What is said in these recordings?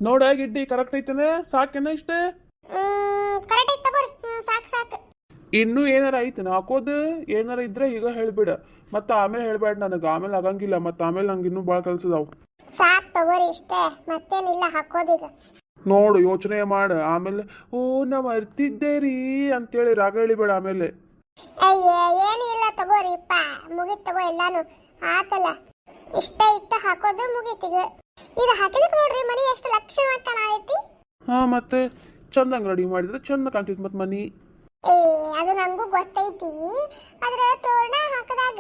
ನೋಡ ಗಿಡ್ಡಿ ಕರೆಕ್ಟ್ ಐತನೆ ಸಾಕೇನ ಇಷ್ಟೇ ಕರೆಕ್ಟ್ ಐತೆ ತಗೋರಿ. ಸಾಕು ಸಾಕು. ಇನ್ನೂ ಏನಾರ ಐತನ ಹಾಕೋದು ಏನಾರ ಇದ್ರೆ ಈಗ ಹೇಳ್ಬಿಡ ಮತ್ತೆ ಆಮೇಲೆ ಹೇಳ್ಬೇಡ ನನಗೆ ಆಮೇಲೆ ಆಗಂಗಿಲ್ಲ ಮತ್ತೆ ಆಮೇಲೆ ನಂಗೆ ಇನ್ನೂ ಭಾಳ ಕಲ್ಸದಾವು. ಸಾಕು ತಗೋರಿ ಇಷ್ಟೇ, ಮತ್ತೇನಿಲ್ಲ ಹಾಕೋದೀಗ. ನೋಡು ಯೋಚನೆ ಮಾಡ ಆಮೇಲೆ ಓ ನಾ ಮರ್ತಿದ್ದೆ ರೀ ಅಂತೇಳಿ ರಾಗ ಹೇಳಿಬೇಡ ಆಮೇಲೆ. ಅಯ್ಯ ಏನಿಲ್ಲ ತಗೋರಿಪ್ಪ, ಮುಗೀತು ತಗೋ ಎಲ್ಲಾನು ಆತಲ್ಲ. ಇಷ್ಟ ಇತ್ತು ಹಾಕೋದು ಮುಗೀತಿಗ. ಇದು ಹಾಕಿದಕ್ಕೆ ನೋಡ್ರಿ ಮನಿ ಎಷ್ಟು ಲಕ್ಷಣವಾಗಿ ಕಾಣೈತಿ. ಹಾ ಮತ್ತೆ ಚಂದಂಗೆ ರೆಡಿ ಮಾಡಿದ್ರೆ ಚಂದ ಕಾಣ್ತೈತಿ ಮತ್ತೆ ಮನಿ. ಏ ಅದು ನಂಗೂ ಗೊತ್ತೈತಿ. ಆದ್ರೆ ತೋರಣ ಹಾಕಿದಾಗ,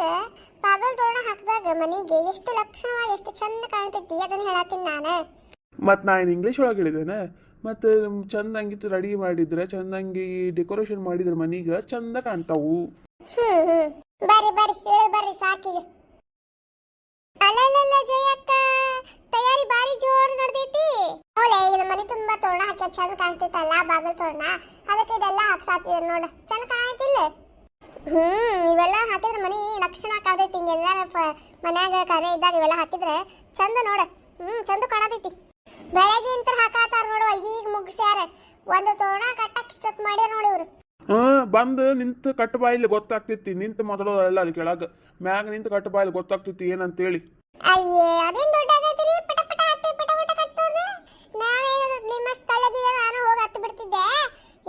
ಬಾಗಲ್ ತೋರಣ ಹಾಕಿದಾಗ ಮನಿಗೆ ಎಷ್ಟು ಲಕ್ಷಣವಾಗಿ ಎಷ್ಟು ಚಂದ ಕಾಣ್ತೈತಿ ಅದನ್ನ ಹೇಳತ್ತೀನಿ ನಾನು. ಮತ್ತು ನಾ ಏನು ಇಂಗ್ಲೀಷ್ ಒಳಗೆ ಹೇಳಿದ್ದೇನೆ. ಮತ್ತು ಚಂದಂಗಿತ್ತು ರೆಡಿ ಮಾಡಿದ್ರೆ ಚಂದಂಗಿ ಡೆಕೋರೇಷನ್ ಮಾಡಿದ್ರೆ ಮನೀಗ ಚಂದ ಕಾಣ್ತಾವು. ಬರ್ರಿ ಬರ್ರಿ ಹೇಳಿ ಬರ್ರಿ ಸಾಕಿಗೆ. ಅಲ್ಲಲ್ಲ ಜಯಕ್ಕ ತಯಾರಿ ಬಾರಿ ಜೋರು ನಡೆದೈತಿ. ಓಲೆ ಇದು ಮನೆ ತುಂಬಾ ತೋರಣ ಹಾಕಿ ಚಂದ ಕಾಣ್ತೈತಲ್ಲ ಬಾಗಲ್ ತೋರಣ, ಅದಕ್ಕೆ ಇದೆಲ್ಲ ಹಾಕ್ಸಾತಿದ ನೋಡ ಚಂದ ಕಾಣ್ತಿಲ್ಲ. ಇವೆಲ್ಲ ಹಾಕಿದ್ರೆ ಮನಿ ಲಕ್ಷಣ ಕಾಣ್ತೈತಿ. ಹಿಂಗೆಲ್ಲ ಮನ್ಯಾಗ ಕರೆ ಇದ್ದಾಗ ಇವೆಲ್ಲ ಹಾಕಿದ್ರೆ ಚಂದ ನೋಡ. ಚಂದ ಕಾಣತೈತಿ. ಬೆಳಗ್ಗೆ ಇಂತ ಹಾಕಾತಾರ ನೋಡುವ, ಈಗ ಮುಗಿಸ್ಯಾರ. ಒಂದು ತೋರಣ ಕಟ್ಟಕ್ ಇಷ್ಟೊತ್ತು ಮಾಡ್ಯಾರ ನೋಡಿ ಇವ್ರು. ಬಂದು ನಿಂತು ಕಟ್ಟು ಬಾಯಿಲಿ ಗೊತ್ತಾಗ್ತೈತಿ. ನಿಂತು ಮಾತಾಡೋದಲ್ಲ ಅಲ್ಲಿ ಕೆಳಗೆ, ಮ್ಯಾಗ ನಿಂತು ಕಟ್ಟು ಬಾಯಿಲಿ ಗೊತ್ತಾಗ್ತೈತಿ ಏನಂತೇಳಿ. ಅಯ್ಯೇ ಅದೇನ್ ದೊಡ್ಡ ಆಗೈತ್ರಿ, ಪಟ ಪಟ ಹತ್ತಿ ಪಟ ಪಟ ಕಟ್ಟೋದು. ನಾನೇನಾದ್ರು ನಿಮ್ಮಷ್ಟು ತಳ್ಳಗಿದ್ರೆ ನಾನು ಹೋಗಿ ಹತ್ತಿ ಬಿಡ್ತಿದ್ದೆ.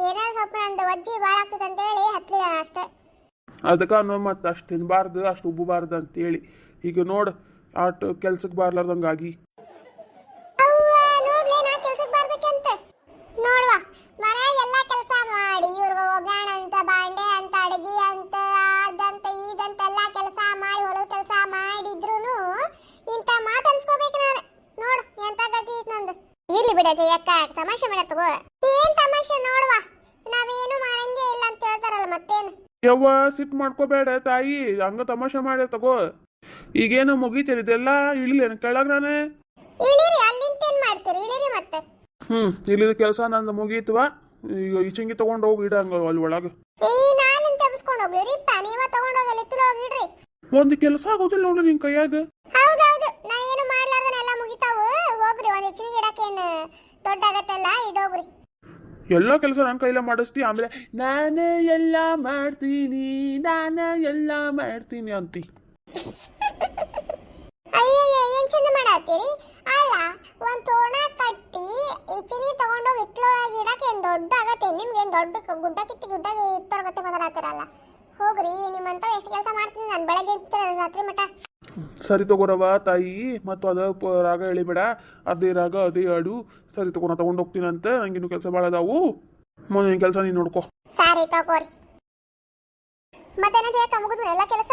ಏನೋ ಸ್ವಲ್ಪ ನಂದು ವಜ್ಜಿ ಭಾಳ ಆಗ್ತದೆ ಅಂತೇಳಿ ಹತ್ತಲಿಲ್ಲ ಅಷ್ಟೇ. ಅದಕ್ಕೆ ಮತ್ತೆ ಅಷ್ಟು ತಿನ್ನಬಾರ್ದು ಅಷ್ಟು ಉಬ್ಬಬಾರ್ದು ಅಂತೇಳಿ. ಈಗ ನೋಡು ಆಟ ಕೆಲ್ಸಕ್ಕೆ ಬಾರ್ಲಾರ್ದಂಗಾಗಿ. ನೋಡುವ ಮನ್ಯಾಗ ಎಲ್ಲ ಕೆಲಸ ಮಾಡಿ ಇವ್ರಿಗೆ ಒಗ್ಗಾಣ ಅಂತ ಬಾಂಡೆ ಅಂತ ಅಡಗಿ ಅಂತ ಅದಂತ ಇದಂತ ಎಲ್ಲ ಕೆಲಸ ಮಾಡಿ ಹೊಲದ ಕೆಲಸ ಮಾಡಿದ್ರು ಇಂಥ ಮಾತು ಅನ್ಸ್ಕೋಬೇಕು ನಾನು. ನೋಡು ಎಂತ ಗತಿ ಐತ್ ನಂದು. ಇರ್ಲಿ ಬಿಡ ಜಯಕ್ಕ, ತಮಾಷೆ ಮಾಡ ತಗೋ. ಏನ್ ತಮಾಷೆ ನೋಡುವ, ನಾವೇನು ಮಾಡಂಗೆ ಇಲ್ಲ ಅಂತ ಹೇಳ್ತಾರಲ್ಲ ಮತ್ತೇನು. ಯವ್ವ ಸಿಟ್ಟು ಮಾಡ್ಕೋಬೇಡ ತಾಯಿ, ಹಂಗ ತಮಾಷೆ ಮಾಡಿ ತಗೋ. ಈಗೇನು ಮುಗೀತೇನೆ ಇದೆಲ್ಲ ಇಳಿಲೇನು ಕೆಳಗೆ ನಾನೇ. ಇಳಿರಿ, ಅಲ್ಲಿಂತೇನ್ ಮಾಡ್ತೀರಿ, ಇಳಿರಿ ಮತ್ತೆ. ಇಲ್ಲಿದ ಕೆಲಸ ನಂದು ಮುಗೀತವ. ಈಗ ಈಚಂಗಿ ತಗೊಂಡು ಹೋಗಿ ಇಡಂಗ ಅಲ್ಲಿ ಒಳಗೆ. ನಾನಿನ್ ತೆಗೆಸ್ಕೊಂಡು ಹೋಗ್ಲಿರಿಪ್ಪ, ನೀವ ತಗೊಂಡು ಹೋಗಿ ಎತ್ತಿರ ಹೋಗಿಡ್ರಿ. ಒಂದು ಕೆಲಸ ಆಗೋದಿಲ್ಲ ನೋಡ್ರಿ ನಿನ್ ಕೈಯಾಗ. ಹೌದೌದು, ನಾ ಏನು ಮಾಡ್ಲಾರ್ದನ ಎಲ್ಲ ಮುಗಿತಾವು. ಹೋಗ್ರಿ, ಒಂದ್ ಹೆಚ್ಚಿನ ಗಿಡಕ್ಕೇನು ದೊಡ್ಡ ಆಗತ್ತಲ್ಲ, ಇಡೋಗ್ರಿ. ಎಲ್ಲ ಕೆಲಸ ನನ್ನ ಕೈಲ ಮಾಡಿಸ್ತಿ, ಆಮೇಲೆ ನಾನೇ ಎಲ್ಲ ಮಾಡ್ತೀನಿ ಅಂತಿ. ಅಯ್ಯಯ್ಯ ಏನ್ ಚಂದ ಮಾಡತ್ತೀರಿ. ಅಲ್ಲ ಒಂದ್ ತೋರಣ ಕಟ್ಟಿ ಹೆಚ್ಚಿನ ತಗೊಂಡೋಗಿ ಇಟ್ಲೊಳಗೆ ಇಡಕ್ಕೆ ಏನ್ ದೊಡ್ಡ ಆಗತ್ತೆ. ನಿಮ್ಗೇನ್ ದೊಡ್ಡ ಗುಡ್ಡ ಕಿತ್ತಿ ಗುಡ್ಡ ಇಟ್ಟೋರ್ಗತ್ತೆ ಮಾತಾಡ್ತೀರಲ್ಲ. ಹೋಗ್ರಿ, ನಿಮ್ಮಂತ ಎಷ್ಟು ಕೆಲಸ ಮಾಡ್ತೀನಿ ನಾನು ಬೆಳಗ್ಗೆ ರಾತ್ರಿ ಮಠ. ಸರಿ ತಗೋರವ ತಾಯಿ, ಮತ್ತು ಅದ ರಾಗ ಹೇಳಿಬೇಡ. ಅದೇ ರಾಗ ಅದೇ ಹಾಡು. ಸರಿ ತಗೋ, ನಾ ತಗೊಂಡು ಹೋಗ್ತೀನಂತ. ನಂಗಿನ್ನು ಕೆಲಸ ಭಾಳ ಅದಾವು. ಮುಂದಿನ ಕೆಲಸ ನೀನು ನೋಡ್ಕೊ. ಸರಿ ತಗೋರಿ. ಮತ್ತೇನ ಜಯಕ್ಕ ಮುಗಿದು ಎಲ್ಲ ಕೆಲಸ?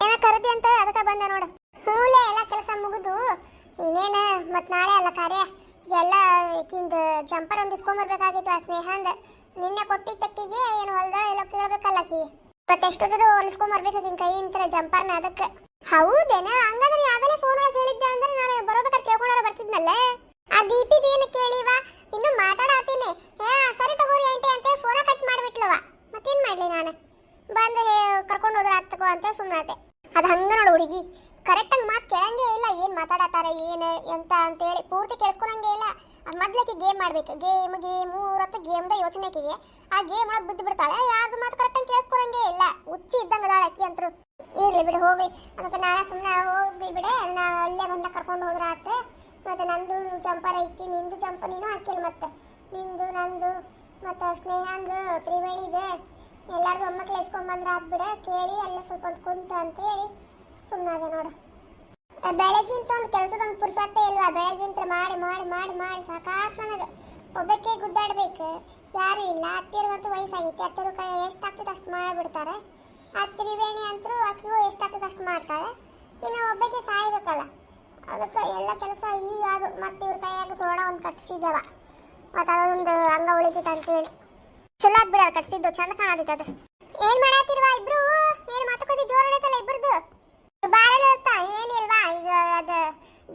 ಏನ ಕರದಿ ಅಂತ ಅದಕ್ಕೆ ಬಂದೆ ನೋಡು. ಹೂಲೆ ಎಲ್ಲ ಕೆಲಸ ಮುಗಿದು ಇನ್ನೇನ ಮತ್ ನಾಳೆ ಅಲ್ಲ ಕಾರ್ಯ. ಎಲ್ಲ ಈಕಿಂದ ಜಂಪರ್ ಒಂದು ಇಸ್ಕೊಂಬರ್ಬೇಕಾಗಿತ್ತು ಆ ಸ್ನೇಹಂದ. ನಿನ್ನೆ ಕೊಟ್ಟಿದ್ದ ತಕ್ಕಿಗೆ ಏನು ಹೊಲ್ದ ಎಲ್ಲ ಕೇಳಬೇಕಲ್ಲ ಆಕಿ. ಮತ್ತೆಷ್ಟೊತ್ತರು ಹೊಲಿಸ್ಕೊಂಬರ್ಬೇಕಾಗಿ ಕೈ ಇಂತರ ಜಂಪರ್ನ. ಅದಕ್ಕೆ ಹೌದೇನ? ಹಂಗಂದ್ರೆ ಯಾವೆಲ್ಲ ಫೋನ್ ಒಳಗೆ ಹೇಳಿದ್ದೆ ಅಂದ್ರೆ ನಾನು ಬರೋಬೇಕಾದ್ರೆ ಕೇಳ್ಕೊಂಡಾರ ಬರ್ತಿದ್ನಲ್ಲ. ಆ ದೀಪಿದ ಏನು ಕೇಳಿವ, ಇನ್ನು ಮಾತಾಡತ್ತೀನಿ. ಸರಿ ತಗೋರಿ ಆಂಟಿ ಅಂತೇಳಿ ಫೋನ ಕಟ್ ಮಾಡಿಬಿಟ್ಲವ. ಮತ್ತೇನ್ ಮಾಡ್ಲಿ ನಾನು, ಬಂದು ಕರ್ಕೊಂಡು ಹೋದ್ರ ಹತ್ತಕೋ ಅಂತ ಸುಮ್ಮನೆ. ಅದು ಹಂಗ ನೋಡು ಹುಡುಗಿ, ಕರೆಕ್ಟಾಗಿ ಮಾತು ಕೇಳಂಗೆ ಇಲ್ಲ. ಏನು ಮಾತಾಡತ್ತಾರೆ ಏನು ಎಂತ ಅಂತೇಳಿ ಪೂರ್ತಿ ಕೇಳಿಸ್ಕೊಳಂಗೆ ಇಲ್ಲ. ಮೊದ್ಲಕ್ಕೆ ಗೇಮ್ ಮಾಡ್ಬೇಕು. ಮೂರತ್ತು ಗೇಮ್ದ ಯೋಚನೆಕಿಗೆ ಆ ಗೇಮ್ ಒಳಗೆ ಬಿದ್ದು ಬಿಡ್ತಾಳೆ. ಯಾರ್ದು ಮಾತು ಕರೆಕ್ಟಾಗಿ ಕೇಳಿಸ್ಕೊಳಂಗೆ ಇಲ್ಲ. ಹುಚ್ಚಿ ಇದ್ದಂಗೆ ಅದಾಳ ಅಕ್ಕಿ ಅಂತರು. ಇರ್ಲಿ ಬಿಡು ಹೋಗಿ, ಅದಕ್ಕೆ ನಾನು ಸುಮ್ಮನೆ ಹೋಗ್ಲಿ ಬಿಡೆ, ನಾ ಅಲ್ಲೇ ಬಂದ ಕರ್ಕೊಂಡು ಹೋದ್ರ ಆತ. ಮತ್ತೆ ನಂದು ಜಂಪರ್ ಐತಿ, ನಿಂದು ಜಂಪರ್ ನೀನು ಹಾಕಿಲ್ಲ. ಮತ್ತೆ ನಿಂದು ನಂದು ಮತ್ತು ಸ್ನೇಹಂದು ತ್ರಿವೇಣಿದೆ ಎಲ್ಲಾರ್ದು ಒಮ್ಮಕ್ಳು ಎಸ್ಕೊಂಬಂದ್ರೆ ಆತ್ ಬಿಡ. ಕೇಳಿ ಎಲ್ಲ ಸ್ವಲ್ಪ ಒಂದು ಕುಂತ ಅಂತೇಳಿ ಸುಮ್ಮನೆ ನೋಡು. ಬೆಳಗಿಂತ ಒಂದು ಕೆಲಸದೊಂದು ಪುರ್ಸತ್ತೆ ಇಲ್ವಾ? ಬೆಳಗಿಂತ ಮಾಡಿ ಮಾಡಿ ಮಾಡಿ ಮಾಡಿ ಸಾಕಾತ್ ನನಗೆ. ಒಬ್ಬಕ್ಕೆ ಗುದ್ದಾಡ್ಬೇಕು, ಯಾರು ಇಲ್ಲ. ಅತ್ತಿಯರ್ಗಂತೂ ವಯಸ್ಸಾಗೈತಿ. ಅತ್ತಿಯರು ಕೈ ಎಷ್ಟಾಗ್ತದೆ ಅಷ್ಟು ಮಾಡಿಬಿಡ್ತಾರೆ. ಆ ತ್ರಿವೇಣಿ ಅಂತೂ ಅಕ್ಕಿಗೂ ಎಷ್ಟಾಗ್ತದೆ ಅಷ್ಟು ಮಾಡ್ತಾಳೆ. ಇನ್ನು ಒಬ್ಬಕ್ಕೆ ಸಾಯ್ಬೇಕಲ್ಲ, ಅದಕ್ಕೆ ಎಲ್ಲ ಕೆಲಸ ಈಗ ಅದು. ಮತ್ತೆ ಇವ್ರ ಕೈಯಾಗ ತೋರಣ ಒಂದು ಕಟ್ಸಿದ್ದವ, ಮತ್ತು ಅದೊಂದು ಹಂಗ ಉಳಿತೈತೆ ಅಂತೇಳಿ ಚಲೋ ಆದ್ ಬಿಡ. ಕಟ್ಸಿದ್ದು ಚಂದ ಕಾಣತೈತೆ. ಅದು ಏನ್ ಮಾಡಾತಿರ್ವಾ ಇಬ್ರು? ಏನು ಮಾತುಕತೆ ಜೋರ ಐತಲ್ಲ ಇಬ್ರದ್ದು. ಬಾಳ ಇರ್ತಾ ಏನಿಲ್ವಾ? ಈಗ ಅದ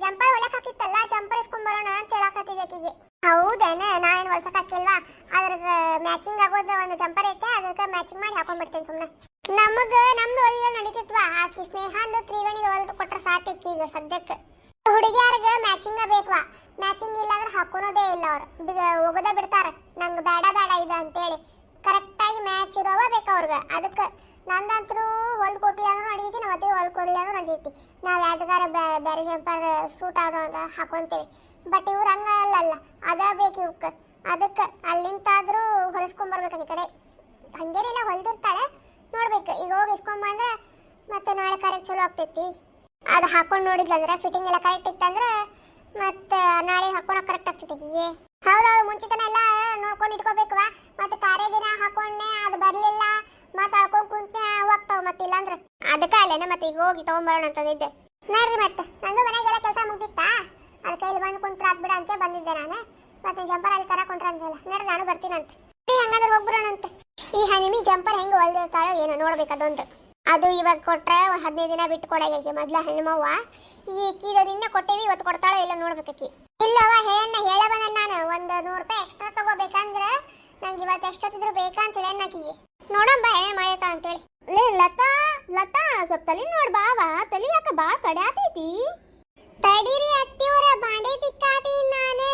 ಜಂಪರ್ ಹೊಲಕ್ ಹಾಕಿತ್ತಲ್ಲ, ಜಂಪರ್ ಇಸ್ಕೊಂಡ್ ಬರೋಣ ಅಂತ ಹೇಳಕತ್ತಿದ್ದೆ ಆಕಿಗೆ. ಹೌದೇನ? ನಾನೇನು ಹೊಲ್ಸಕ್ ಹಾಕಿಲ್ವಾ, ಅದ್ರಾಗ ಮ್ಯಾಚಿಂಗ್ ಆಗೋದು ಒಂದು ಜಂಪರ್ ಐತೆ, ಅದಕ್ಕೆ ಮ್ಯಾಚಿಂಗ್ ಮಾಡಿ ಹಾಕೊಂಡ್ಬಿಡ್ತೇನೆ ಸುಮ್ಮನೆ. ನಮ್ದು ಹೊಲ ನಡೀತಿತ್ವಾ. ಆಕಿ ಸ್ನೇಹಂದು ತ್ರಿವೇಣಿಗೆ ಹೊಲ್ದು ಕೊಟ್ರೆ ಸಾಕಿ ಈಗ ಸದ್ಯಕ್ಕೆ. ಹುಡುಗಿಯಾರ್ಗ ಮ್ಯಾಚಿಂಗ ಬೇಕ್ವಾ. ಮ್ಯಾಚಿಂಗ್ ಇಲ್ಲ ಅಂದ್ರೆ ಹಾಕೋದೇ ಅವ್ರು ಹೋಗೋದೇ ಬಿಡ್ತಾರ ನಂಗೆ ಬೇಡ ಬೇಡ ಇದು ಅಂತೇಳಿ ಕರೆಕ್ಟಾಗಿ ಮ್ಯಾಚ್ ಇರೋವ ಬೇಕು ಅವ್ರಿಗೆ ಅದಕ್ಕೆ ನಂದಂತರೂ ಹೊಲ್ದು ಕೊಟ್ಟಿಲ್ಲ ಅಂದ್ರೂ ನಡೀತಿ ನಮ್ಮ ಅತ್ತೆ ಹೊಲ್ದು ಕೊಡಲಿಲ್ಲ ಅಂದ್ರೂ ನಡೀತಿ ನಾವು ಯಾವ್ದಾರ ಬೇರೆ ಜಂಪರ್ ಸೂಟ್ ಆದೋ ಅಂತ ಹಾಕೊಂತೀವಿ ಬಟ್ ಇವ್ರು ಹಂಗಲ್ಲ ಅದ ಬೇಕು ಇವಕ್ಕೆ ಅದಕ್ಕೆ ಅಲ್ಲಿಂತಾದ್ರೂ ಹೊಲಿಸ್ಕೊಂಬರ್ಬೇಕು ಈ ಕಡೆ ಹಂಗೇನಿಲ್ಲ ಹೊಲ್ದಿರ್ತಾಳೆ ನೋಡ್ಬೇಕು ಈಗ ಹೋಗಿ ಇಸ್ಕೊಂಬಂದ್ರೆ ಮತ್ತೆ ನಾಳೆ ಕಾರ್ಯಕ್ಕೆ ಚಲೋ ಆಗ್ತೈತಿ ಅದು ಹಾಕೊಂಡು ನೋಡಿದ್ಲಂದ್ರೆ ಫಿಟ್ಟಿಂಗ್ ಎಲ್ಲ ಕರೆಕ್ಟ್ ಇತ್ತಂದ್ರೆ ಮತ್ತೆ ನಾಳೆ ಹಾಕೊಳಕ್ ಕರೆಕ್ಟ್ ಆಗ್ತೈತಿ ಹೀಗೆ ಹೌದೌದು ಮುಂಚಿತನ ಎಲ್ಲ ನೋಡ್ಕೊಂಡು ಇಟ್ಕೋಬೇಕವ ಮತ್ತೆ ಕಾರ್ಯ ದಿನ ಹಾಕೊಂಡೆ ಅದು ಬರಲಿಲ್ಲ ಮತ್ತೆ ಹಾಕೊಂಡು ಕುಂತೆ ಹೋಗ್ತಾವ ಮತ್ತೆ ಇಲ್ಲಾಂದ್ರೆ ಅದಕ್ಕೆ ಅಲ್ಲೇನೆ ಮತ್ತೆ ಈಗ ಹೋಗಿ ತಗೊಂಬರೋಣ ಅಂತಂದಿದ್ದೆ ನೋಡ್ರಿ ಮತ್ತೆ ನಂದು ಮನೆಗೆಲ್ಲ ಕೆಲಸ ಮುಗ್ದಿತ್ತಾ ಅದಕ್ಕೆ ಇಲ್ಲಿ ಬಂದು ಕುಂತ್ರ ಬಿಡ ಅಂತ ಬಂದಿದ್ದೆ ನಾನು ಮತ್ತೆ ಜಂಪರ್ ಅಲ್ಲಿ ಕರಕೊಂಡ್ರ ಅಂತಲ್ಲ ನೋಡ್ರಿ ನಾನು ಬರ್ತೀನಂತೆ ಹಂಗಾದ್ರೆ ಹೋಗ್ಬಿಡೋಣಂತೆ ಈ ಹನಿಮಿ ಜಂಪರ್ ಹೆಂಗ್ ಹೊಲ್ದಿರ್ತಾಳೋ ಏನೋ ನೋಡ್ಬೇಕು ಅದೊಂದು ಅದು ಇವಾಗ ಕೊಟ್ರೆ 15 ದಿನ ಬಿಟ್ಟು ಕೊಡಾಗೈತಿ ಮೊದ್ಲ ಹನುಮವ್ವ ಈಕಿದ ನಿನ್ನೆ ಕೊಟ್ಟೇವಿ ಇವತ್ತು ಕೊಡ್ತಾಳೋ ಇಲ್ಲ ನೋಡ್ಬೇಕಿ ಇಲ್ಲವ ಹೇಳ ಬಂದ ನಾನು ಒಂದು 100 ರೂಪಾಯಿ ಎಕ್ಸ್ಟ್ರಾ ತಗೋಬೇಕಂದ್ರೆ ನಂಗೆ ಇವತ್ತು ಎಷ್ಟೊತ್ತಿದ್ರು ಬೇಕಂತ ಹೇಳಿ ನಾಕಿಗೆ ನೋಡಂಬ ಏನ್ ಮಾಡಿರ್ತಾಳ ಅಂತೇಳಿ ಲೇ ಲತಾ ಲತಾ ಸ್ವಲ್ಪ ತಲೆ ನೋಡ್ ಬಾವ ತಲೆ ಯಾಕ ಬಾ ಕಡ್ಯಾತೈತಿ ತಡೀರಿ ಅತ್ತಿಯವರ ಬಾಂಡೆ ತಿಕ್ಕಾತಿ ನಾನು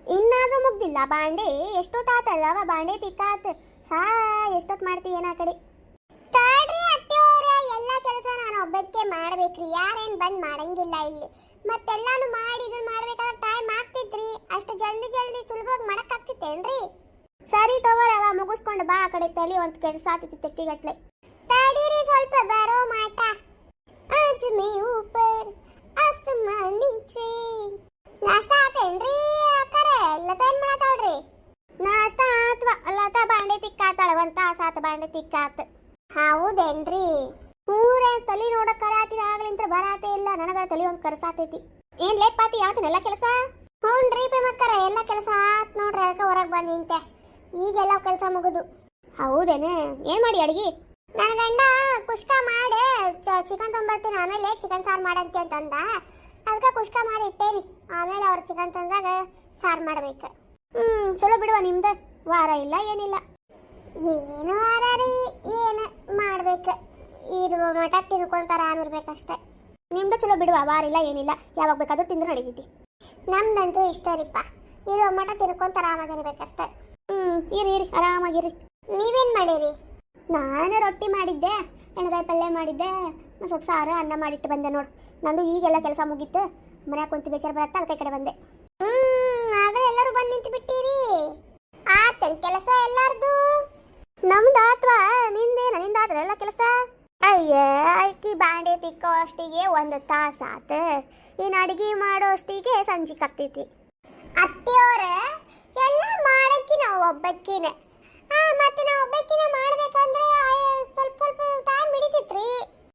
ಇನ್ನಾದ್ರೂ ಮುಗ್ದಿಲ್ಲ ಬಾಂಡೆ ಎಷ್ಟೊತ್ತಾತಲ್ಲವ ಬಾಂಡೆ ತಿಕ್ಕಾತ ಸಾ ಎಷ್ಟೊತ್ತು ಮಾಡ್ತಿ ಏನ ಕಡೆ ತಾಡ್ರಿ ಅತ್ತಿಯವರ ಎಲ್ಲ ಕೆಲಸ ನಾನು ಒಬ್ಬಕ್ಕೆ ಮಾಡ್ಬೇಕ್ರಿ ಯಾರೇನ್ ಬಂದ್ ಮಾಡಂಗಿಲ್ಲ ಇಲ್ಲಿ ಮತ್ತೆಲ್ಲಾನು ಮಾಡಿ ಇದನ್ನ ಮಾಡ್ಬೇಕಾದ್ರೆ ಟೈಮ್ ಆಗ್ತಿದ್ರಿ ಅಷ್ಟು ಜಲ್ದಿ ಸುಲಭವಾಗಿ ಮಾಡಕ್ ಆಗ್ತಿತ್ತೇನ್ರಿ ಸರಿ ತಗೋರವ ಮುಗಿಸ್ಕೊಂಡು ಬಾ ಆ ಕಡೆ ತಲೆ ಒಂದು ಕೆಡ್ಸಾತೈತಿ ತೆಟ್ಟಿಗಟ್ಲೆ ತಡೀರಿ ಸ್ವಲ್ಪ ಬರೋ ಮಾಟ ಆಜ್ ಮೇ ಊಪರ್ ಆಸಮಾನ್ ನೀಚೆ ನಾಷ್ಟಾ ಆತೇನ್ರಿ ಅಕ್ಕರೆ ಲತಾ ಏನ್ ಮಾಡತಾಳ್ರಿ ನಾಷ್ಟಾ ಆತ್ವಾ ಲತಾ ಬಾಂಡೆ ತಿಕ್ಕಾತಾಳ ಒಂದ್ ತಾಸ ಆತ ಬಾಂಡೆ ತಿಕ್ಕಾತ ಹೌದೇನ್ರಿ ಊರೇ ತಲೆ ನೋಡಕ್ ಕರಾತಿನ ಆಗ್ಲಿಂತ್ರ ಬರಾತೆ ಇಲ್ಲ ನನಗ ತಲೆ ಒಂದ್ ಕರ್ಸಾತೈತಿ ಏನ್ ಲೇಟ್ ಪಾತಿ ಯಾವತ್ತನೆಲ್ಲ ಕೆಲಸ ಹ್ಞೂನ್ರಿ ಮಕ್ಕರ ಎಲ್ಲ ಕೆಲಸ ಆತ್ ನೋಡ್ರಿ ಅದಕ್ಕೆ ಹೊರಗೆ ಬಂದ್ ನಿಂತೆ ಈಗೆಲ್ಲ ಕೆಲಸ ಮುಗಿದು ಹೌದೇನೆ ಏನ್ ಮಾಡಿ ಅಡ್ಗಿ ನನ್ನ ಗಂಡ ಕುಷ್ಕ ಮಾಡಿ ಚಿಕನ್ ತೊಂಬರ್ತೀನಿ ಆಮೇಲೆ ಚಿಕನ್ ಸಾರು ಮಾಡಂತೆ ಅಂತಂದ ಅದಕ್ಕೆ ಕುಷ್ಕ ಮಾಡಿ ಇಟ್ಟೇನಿ ಆಮೇಲೆ ಅವ್ರು ಚಿಕನ್ ತಂದಾಗ ಸಾರು ಮಾಡ್ಬೇಕು ಚಲೋ ಬಿಡುವ ನಿಮ್ದು ವಾರ ಇಲ್ಲ ಏನಿಲ್ಲ ಏನು ವಾರ ರೀ ಏನು ಮಾಡ್ಬೇಕು ಇರುವ ಮಠ ತಿನ್ಕೊಂತಾರ ಆಮಿರ್ಬೇಕಷ್ಟೆ ನಿಮ್ದು ಚಲೋ ಬಿಡುವ ವಾರ ಇಲ್ಲ ಏನಿಲ್ಲ ಯಾವಾಗ ಬೇಕಾದ್ರೂ ತಿಂದ್ರೆ ನಡೀತಿ ನಮ್ದಂತೂ ಇಷ್ಟ ರೀಪ್ಪ ಇರುವ ಮಠ ತಿನ್ಕೊಂತ ಆರಾಮಾಗಿರ್ಬೇಕಷ್ಟೆ ಇರಿ ಆರಾಮಾಗಿರಿ ನೀವೇನ್ ಮಾಡಿರಿ ನಾನು ರೊಟ್ಟಿ ಮಾಡಿದ್ದೆ ಎಣ್ಣೆಗಾಯಿ ಪಲ್ಯ ಮಾಡಿದ್ದೆ ಸ್ವಲ್ಪ ಸಾರು ಅನ್ನ ಮಾಡಿಟ್ಟು ಬಂದೆ ನೋಡು ನಂದು ಈಗೆಲ್ಲ ಕೆಲಸ ಮುಗೀತು ಮನ್ಯಾಗ ಕುಂತು ಬೇಚಾರ ಬರತ್ತ ಅದಕ್ಕೆ ಕಡೆ ಬಂದೆ ಆಗ ಎಲ್ಲರೂ ಬಂದು ನಿಂತು ಬಿಟ್ಟಿರಿ ಆತನ್ ಕೆಲಸ ಎಲ್ಲಾರ್ದು ನಮ್ದು ಆತ್ವಾ ನಿಂದಾದ್ರೆ ಎಲ್ಲ ಕೆಲಸ ಅಯ್ಯ ಅಕ್ಕಿ ಬಾಂಡೆ ತಿಕ್ಕೋ ಅಷ್ಟಿಗೆ ಒಂದು ತಾಸ ಆತ ಇನ್ನು ಅಡಿಗೆ ಮಾಡೋ ಅಷ್ಟಿಗೆ ಸಂಜೆ ಕತ್ತೈತಿ ಅತ್ತಿಯವ್ರ ಎಲ್ಲ ಮಾಡಕ್ಕಿ ನಾವು ಒಬ್ಬಕ್ಕಿನ ಮತ್ತೆ ನಾವು ಒಬ್ಬಕ್ಕಿನ ಮಾಡ್ಬೇಕಂದ್ರೆ ಸ್ವಲ್ಪ ಟೈಮ್ ಹಿಡಿತೈತ್ರಿ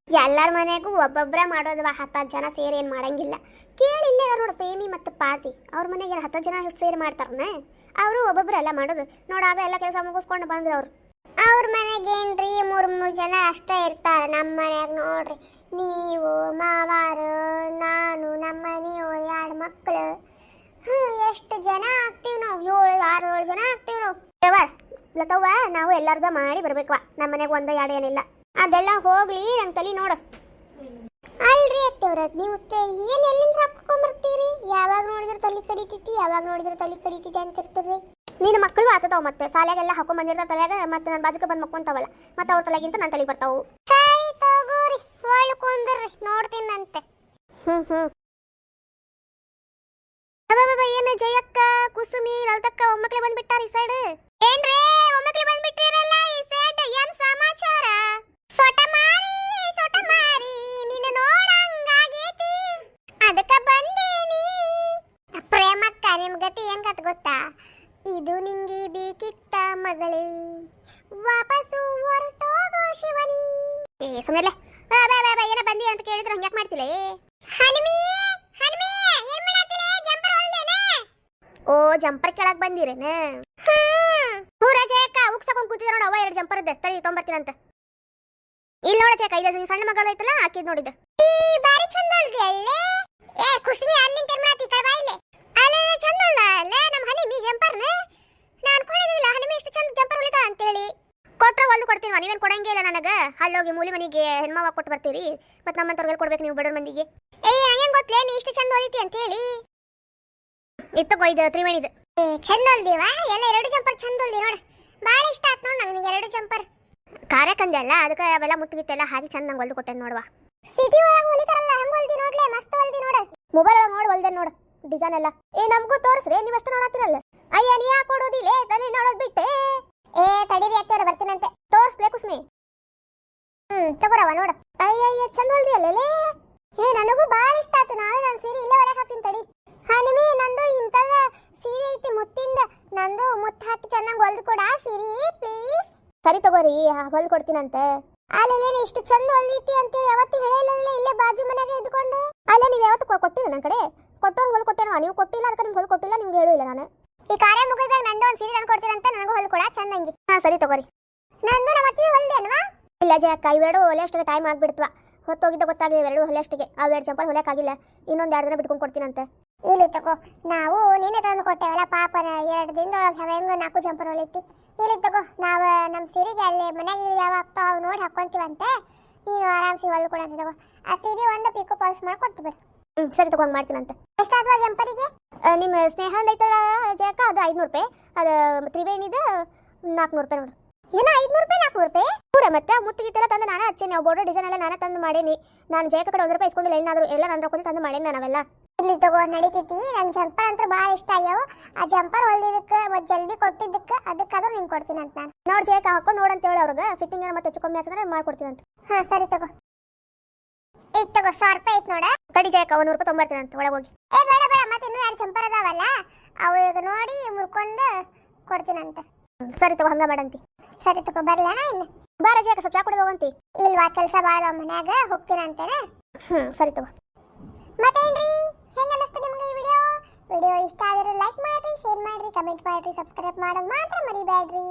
ಎಲ್ಲರ ಮನೆಗೂ ಒಬ್ಬೊಬ್ಬರ ಮಾಡೋದು 10 ಜನ ಸೇರಿ ಏನು ಮಾಡಂಗಿಲ್ಲ ಕೇಳಿಲ್ಲ ನೋಡು ಪ್ರೇಮಿ ಮತ್ತು ಪಾತಿ ಅವ್ರ ಮನೆಗೆ 10 ಜನ ಸೇರಿ ಮಾಡ್ತಾರನ ಅವರು ಒಬ್ಬೊಬ್ರು ಎಲ್ಲ ಮಾಡೋದು ನೋಡಾಗ ಎಲ್ಲ ಕೆಲಸ ಮುಗಿಸ್ಕೊಂಡು ಬಂದ್ರು ಅವ್ರ ಮನೆಗೆ ಏನ್ರಿ 3 ಜನ ಅಷ್ಟೇ ಇರ್ತಾರೆ ನಮ್ಮ ಮನ್ಯಾಗ ನೋಡ್ರಿ ನೀವು ಮಾವಾರು ನಾನು ನಮ್ಮ ಮನೆಯವ್ರು 2 ಮಕ್ಕಳು ಎಷ್ಟು ಜನ ಆಗ್ತೀವಿ ನಾವು 7 ಜನ ಆಗ್ತೀವಿ ನಾವು ಲತವ್ವ ನಾವು ಎಲ್ಲಾರ್ದ ಮಾಡಿ ಬರ್ಬೇಕವ ನಮ್ಮ ಮನೆಗೆ 1 2 ಏನಿಲ್ಲ ಅದೆಲ್ಲ ಹೋಗ್ಲಿ ನನ್ನ ತಲೆ ನೋಡು ಅಲ್ರಿ ಅತ್ತವ್ರ ನೀವು ಏನ್ ಎಲ್ಲಿಂದ ಹಾಕೊಂಡ್ಬರ್ತೀರಿ ಯಾವಾಗ ನೋಡಿದ್ರೆ ತಲೆ ಕಡಿತೈತಿ ಯಾವಾಗ ನೋಡಿದ್ರೆ ತಲೆ ಕಡಿತೈತಿ ಅಂತಿರ್ತೀರಿ ನಿನ್ನ ಮಕ್ಕಳು ಆತತಾವ ಮತ್ತೆ ಶಾಲೆಗೆಲ್ಲ ಹಾಕೊಂಡ್ ಬಂದಿರ್ತಾವ ತಲೆಯಾಗ ಮತ್ತೆ ನನ್ನ ಬಾಜುಕ ಬಂದು ಮಕ್ಕೊಂತಾವಲ್ಲ ಮತ್ತೆ ಅವ್ರ ತಲೆಗಿಂತ ನನ್ನ ತಲೆಗೆ ಬರ್ತಾವು ಸರಿ ತಗೋರಿ ಹೊಳ್ಕೊಂಡ್ರಿ ನೋಡ್ತೀನಂತೆ ಏನು ಜಯಕ್ಕ ಕುಸುಮಿ ಲಲಿತಕ್ಕ ಒಮ್ಮಕ್ಲೆ ಬಂದ್ಬಿಟ್ಟಾರ ಈ ಸೈಡ್ ಏನ್ರೇ ಒಮ್ಮಕ್ಲೆ ಬಂದ್ಬಿಟ್ಟಿರಲ್ಲ ಈ ಸೈಡ್ ಏನ್ ಸಮಾಚಾರ ಸೊಟ ಮಾರಿ ನಿನ್ನ ನೋಡಂಗಾಗೈತಿ ಅದಕ್ಕ ಬಂದೇನಿ ಪ್ರೇಮಕ್ಕ ನಿಮ್ ಗತಿ ಏನ್ ಕತ್ ಗೊತ್ತಾ ಇದು ನಿಂಗೆ ಬೇಕಿತ್ತ ಮಗಳೇ ವಾಪಸ್ಸು ಹೊರಟೋಗೋ ಶಿವನಿ ಸುಮ್ಮನೆ ಏನ ಬಂದಿ ಅಂತ ಕೇಳಿದ್ರೆ ಹಂಗ್ಯಾಕ್ ಮಾಡ್ತಿಲ್ಲ ಹನುಮಿ ಏನ್ ಮಾಡತ್ತಿಲ್ಲ ಜಂಪರ್ ಹೊಲ್ದೇನೆ ಓ ಜಂಪರ್ ಕೆಳಗ್ ಬಂದಿರೇನ ಹೂ ರಜಯಕ್ಕ ಉಕ್ಸಕೊಂಡ್ ಕೂತಿದ್ರ ನೋಡ ಅವ 2 ಜಂಪರ್ ಇದ್ದೆ ತಡಿ ತೊಂಬರ್ತೀನಂತ ಇಲ್ಲಿ ನೋಡ ಚೇಕ ಇದು ಸಣ್ಣ ಮಗಳು ಐತಲ್ಲ ಹಾಕಿದ್ ನೋಡಿದ್ದೆ ಬಾರಿ ಚಂದ ಅಲ್ಲೆ ಏ ಕುಸ್ಮಿ ಅಲ್ಲಿಂದ ಮಾಡ್ತಿ ಕಡೆ ಬಾಯಿಲೆ ಅಲ್ಲೇ ಚಂದ ಅಲ್ಲ ನಮ್ಮ ಹನಿಮಿ ಜಂಪರ್ನ ನಾನು ಅನ್ಕೊಂಡಿದ್ದಿಲ್ಲ ಹನಿಮಿ ಇಷ್ಟು ಚಂದ ಜಂಪರ್ ಹೊಲಿತಾ ಅಂತೇಳಿ ಕೊಟ್ರೆ ಹೊಲ್ದು ಕೊಡ್ತೀನಿ ನೀವೇನು ಕೊಡಂಗೇ ಇಲ್ಲ ನನಗೆ ಅಲ್ಲೋಗಿ ಮೂಲಿ ಮನೆಗೆ ಹೆಣ್ಮವ ಕೊಟ್ಟು ಬರ್ತೀರಿ ಮತ್ತೆ ನಮ್ಮಂತವ್ರಿಗೆ ಕೊಡ್ಬೇಕು ನೀವು ಬಡವ್ರ ಮಂದಿಗೆ ಏಯ್ ಹಂಗೆ ಗೊತ್ತಲೇ ನೀ ಇಷ್ಟು ಚಂದ ಹೊಲಿತಿ ಅಂತೇಳಿ ಇತ್ತಗೋ ಇದು ತ್ರಿವೇಣಿದು ಚಂದ ಹೊಲ್ದಿವ ಎಲ್ಲ ಎರಡು ಜಂಪರ್ ಚಂದ ಹೊಲ್ದಿ ನೋಡು ಭಾಳ ಇಷ್ಟ ಆತ್ ನೋಡು ನಂಗೆ ಎರಡು ಜಂಪರ್ ಕಾರ್ಯಕ್ಕಂದೆ ಅಲ್ಲ ಅದಕ್ಕೆ ಅವೆಲ್ಲ ಮುತ್ತುಗಿತ್ತೆಲ್ಲ ಹಾಗೆ ಚಂದ ನಂಗೆ ಹೊಲ್ದು ಕೊಟ್ಟೆ ನೋಡುವ ಸಿಟಿ ಒಳಗೆ ಹೊಲಿತಾರಲ್ಲ ಹಂಗೆ ಹೊಲ್ದಿ ನೋಡ್ಲೆ ಮಸ್ತ್ ಹೊಲ್ದಿ ನೋಡು ಮೊಬೈಲ್ ಒಳಗೆ ನೋಡಿ ಹೊಲ್ದೆ ನೋಡು ಡಿಸೈನ್ ಎಲ್ಲ ನಮಗೂ ತೋರಿಸ್ರಿ ನೀವಷ್ಟು ನೋಡತ್ತಿರಲ್ಲ ಅಯ್ಯ ನೀ ಯಾಕೆ ಕೊಡೋದಿಲ್ಲ ತಲೆ ನೋಡೋದು ಬಿಟ್ಟೆ ತಡೀರಿ ಅತ್ತಿಯವ್ರ ಬರ್ತೀನಂತೆ ತೋರಿಸ್ಲೇ ಕುಸ್ಮಿ ತಗೋರವ ನೋಡು ಅಯ್ಯ ಚಂದ ಹೊಲ್ದಿ ಅಲ್ಲೇ ನನಗೂ ಭಾಳ ಇಷ್ಟ ಆಯ್ತು ನಾನು ಸೀರೆ ಇಲ್ಲೇ ಒಳಗೆ ಹಾಕ್ತೀನಿ ತಡಿ ನಿಮಿ ನಂದು ಇಂಥದ ಸೀರೆ ಐತಿ ಮುತ್ತಿಂದ ನಂದು ಮುತ್ತು ಹಾಕಿ ಚೆನ್ನಾಗಿ ಹೊಲ್ದು ಕೊಡ ಸೀರೆ ಪ್ಲೀಸ್ ಸರಿ ತಗೋರಿ ಹೊಲ್ದು ಕೊಡ್ತೀನಂತೆ ಅಲ್ಲೇನು ಇಷ್ಟು ಚಂದ ಹೊಲ್ದೈತಿ ಅಂತೇಳಿ ಯಾವತ್ತೂ ಹೇಳಿಲ್ಲ ಇಲ್ಲೇ ಬಾಜು ಮನೆಗೆ ಇದ್ಕೊಂಡು ಅಲ್ಲ ನೀವು ಯಾವತ್ತು ಕೊಟ್ಟಿಲ್ಲ ನನ್ನ ಕಡೆ ಕೊಟ್ಟೋರು ಹೊಲ್ದು ಕೊಟ್ಟೇನೋ ನೀವು ಕೊಟ್ಟಿಲ್ಲ ಅದಕ್ಕೆ ನಿಮ್ಗೆ ಹೊಲ್ದು ಕೊಟ್ಟಿಲ್ಲ ನಿಮ್ಗೆ ಹೇಳಿಲ್ಲ ನಾನು ಈ ಕಾರ್ಯ ಮುಗಿದಾಗ ನಂದು ಒಂದು ಸೀರೆ ತಂದು ಕೊಡ್ತೀನಂತ ನನಗೂ ಹೊಲ್ದು ಕೊಡ ಚಂದಂಗಿ ಸರಿ ತಗೋರಿ ನಂದು ನಮ್ಮ ಅತ್ತಿಗೆ ಹೊಲ್ದೆ ಅಲ್ವಾ ಇಲ್ಲ ಜಯಕ್ಕ ಇವೆರಡು ಹೊಲೆಯಷ್ಟಿಗೆ ಟೈಮ್ ಆಗ್ಬಿಡ್ತವ ಹೊತ್ತೋಗಿದ್ದ ಗೊತ್ತಾಗಲಿ ಇವೆರಡು ಹೊಲೆಯಷ್ಟಿಗೆ ಅವೆರಡು ಚಂಪಲ್ ಹೊಲಿಯಕ್ಕಾಗಿಲ್ಲ ಇನ್ನೊಂದು 2 ದಿನ ಬಿಟ್ಕೊಂಡು ಕೊಡ್ತೀನಂತೆ ಇಲ್ಲಿ ತಗೋ ನಾವು ನಿನ್ನೆ ತಂದು ಕೊಟ್ಟೇವಲ್ಲ ಪಾಪನ 2 ದಿನದೊಳಗೆ ಹೆಂಗೆ 4 ಜಂಪರ್ ಹೊಲಿತಿ ಇಲ್ಲಿ ತಗೋ ನಾವು ನಮ್ಮ ಸೀರೆಗೆ ಅಲ್ಲಿ ಮನೆಗೆ ಯಾವ ಆಗ್ತಾವ ನೋಡಿ ಹಾಕ್ಕೊಂತೀವಂತೆ ನೀನು ಆರಾಮ್ಸಿ ಹೊಲ್ದು ಕೊಡಂತ ತಗೋ ಆ ಸೀರೆ ಒಂದು ಪಿಕೋ ಪಾಲ್ಸ್ ಮಾಡಿ ಕೊಟ್ಟು ಬಿಡು ಸರಿ ತಗೋ ಹಂಗೆ ಮಾಡ್ತೀನಂತೆ ಎಷ್ಟಾದ್ವಾ ಜಂಪರಿಗೆ ನಿಮ್ಮ ಸ್ನೇಹ ಐತಲ್ಲ ಜಯಕ್ಕ ಅದು 500 ರೂಪಾಯಿ ಅದು ತ್ರಿವೇಣಿದು 400 ರೂಪಾಯಿ ನೋಡು ಏನೋ 500 ರೂಪಾಯಿ 400 ರೂಪಾಯಿ ಪೂರ ಮತ್ತೆ ಮುತ್ತಿಗಿತ್ತೆಲ್ಲ ತಂದು ನಾನೇ ಹಚ್ಚೇನಿ ಅವು ಬೋರ್ಡರ್ ಡಿಸೈನ್ ಎಲ್ಲ ನಾನೇ ತಂದು ಮಾಡೇನಿ ನಾನು ಜಯಕ್ಕ ಕಡೆ 1 ರೂಪಾಯಿ ಇಸ್ಕೊಂಡಿಲ್ಲ ಏನಾದರೂ ಎಲ್ಲ ನನ್ನ ರೊಕ್ಕದಲ್ಲಿ ತಂದು ಮಾಡೇನಿ ನಾವೆಲ್ಲ ಇಲ್ಲಿ ತಗೋ ನಡೀತೈತಿ ನನ್ನ ಜಂಪರ್ ಅಂತೂ ಭಾಳ ಇಷ್ಟ ಆಗ್ಯಾವ ಆ ಜಂಪರ್ ಹೊಲ್ದಿದ್ದಕ್ಕೆ ಮತ್ತು ಜಲ್ದಿ ಕೊಟ್ಟಿದ್ದಕ್ಕೆ ಅದಕ್ಕಾದ್ರೂ ನಿಂಗೆ ಕೊಡ್ತೀನಿ ಅಂತ ನಾನು ನೋಡಿ ಜಯಕ್ಕ ಹಾಕೊಂಡು ನೋಡಂತ ಹೇಳಿ ಅವ್ರಿಗೆ ಫಿಟ್ಟಿಂಗ್ ಮತ್ತೆ ಹೆಚ್ಚು ಕಮ್ಮಿ ಆಗ್ತಂದ್ರೆ ಮಾಡ್ಕೊಡ್ತೀನಿ ಅಂತ ಸರಿ ತಗೋ ಈಗ ತಗೋ 100 ರೂಪಾಯಿ ಐತೆ ನೋಡ ತಡಿ ಜಯಕ್ಕ 100 ರೂಪಾಯಿ ತೊಗೊಂಬರ್ತೀನಿ ಅಂತ ಒಳಗೆ ಹೋಗಿ ಬೇಡ ಬೇಡ ಮತ್ತೆ ಇನ್ನೂ 2 ಜಂಪರ್ ಅದಾವಲ್ಲ ಅವು ಈಗ ನೋಡಿ ಮುರ್ಕೊಂಡು ಕೊಡ್ತೀನಂತೆ ಸರಿ ತಗೋ ಹಂಗ ಮಾಡಂತಿ ಸರಿ ತಗೋ ಬರ್ಲಾ ಇನ್ನು ಬಾರ ಜಯಕ್ಕ ಸ್ವಲ್ಪ ಚಾ ಕುಡಿದು ಹೋಗಂತಿ ಇಲ್ವಾ ಕೆಲಸ ಭಾಳ ಮನ್ಯಾಗ ಹೋಗ್ತೀನಂತೇನೆ ಸರಿ ತಗೋ ಮತ್ತೇನ್ರಿ ಹೆಂಗ ಅನಿಸ್ತು ನಿಮ್ಗೆ ಈ ವಿಡಿಯೋ ಇಷ್ಟ ಆದರೆ ಲೈಕ್ ಮಾಡ್ರಿ ಶೇರ್ ಮಾಡ್ರಿ ಕಮೆಂಟ್ ಮಾಡ್ರಿ ಸಬ್ಸ್ಕ್ರೈಬ್ ಮಾಡೋದು ಮಾತ್ರ ಮರಿಬೇಡ್ರಿ